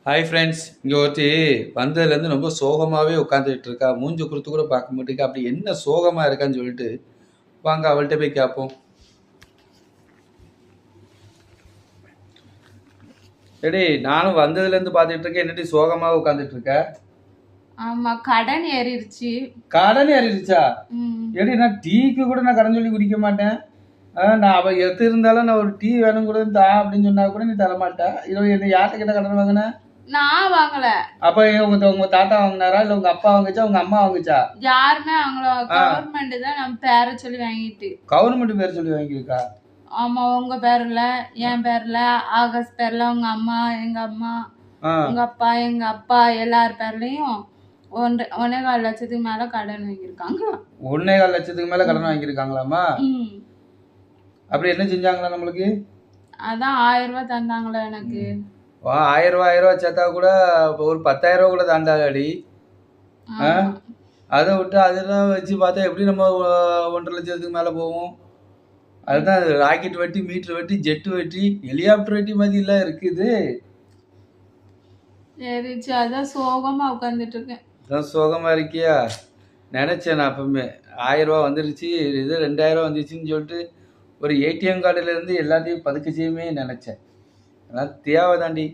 Hi friends, இங்கே ஒருத்தி வந்ததுலேருந்து ரொம்ப சோகமாகவே உட்காந்துட்டு இருக்கா. மூஞ்சி கொடுத்து கூட பார்க்க மாட்டேங்க. அப்படி என்ன சோகமாக இருக்கான்னு சொல்லிட்டு வாங்க அவள்கிட்ட போய் கேட்போம். எடி, நானும் வந்ததுலேருந்து பார்த்துட்டு இருக்கேன். என்னடி சோகமாக உட்காந்துட்டு இருக்க? ஆமா, கடன் ஏறிடுச்சு. கடன் ஏறிடுச்சா? எடி, நான் டீக்கு கூட நான் கடன் சொல்லி குடிக்க மாட்டேன். நான் அவள் எது இருந்தாலும் நான் ஒரு டீ வேணும் கூட தா அப்படின்னு சொன்னா கூட நீ தரமாட்டேன். இது என்ன யார்கிட்ட கிட்ட கடன் வாங்கினேன்? நான் வாங்கல. அப்ப உங்க தாத்தா வாங்கினாரா இல்ல உங்க அப்பா வாங்குச்சா உங்க அம்மா வாங்குச்சா? யாருமே வாங்கல. கவர்மெண்ட் தான் நம்ம பேரை சொல்லி வாங்கிட்டு. கவர்மெண்ட் பேர் சொல்லி வாங்கியிருக்கா? ஆமா, உங்க பேர்ல, என் பேர்ல, ஆகாஷ் பேர்ல, உங்க அம்மா, எங்க அம்மா, உங்க அப்பா, எங்க அப்பா எல்லார் பேர்லயும் 1.25 லட்சத்துக்கு மேல கடன் வாங்கியிருக்காங்க. 1.25 லட்சத்துக்கு மேல கடன் வாங்கியிருக்காங்களாமா? அப்படி என்ன செஞ்சாங்களா நம்மளுக்கு? அதான் 1000 ரூபாய் தந்தாங்களா எனக்கு. 1000 ரூபாய் சேர்த்தா கூட ஒரு 10,000 ரூபாய் கூட தாண்டாடி. அதை விட்டு அதெல்லாம் வச்சு பார்த்தா எப்படி நம்ம 1.5 லட்சத்துக்கு மேல போவோம்? அதுதான் ராக்கெட் வெட்டி, மீட்டர் வெட்டி, ஜெட்டு வெட்டி, ஹெலிகாப்டர் வெட்டி மாதிரி எல்லாம் இருக்குது. அதான் சோகமா உட்காந்துட்டு இருக்கேன். அதான் சோகமா இருக்கியா? நினைச்சேன் நான் அப்பவுமே 1000 ரூபாய் வந்துருச்சு, இது 2000 வந்துச்சுன்னு சொல்லிட்டு ஒரு ஏடிஎம் கார்டுல இருந்து எல்லாத்தையும் பதுக்க செய்யுமே நினைச்சேன். அதெல்லாம் தேவை தாண்டி.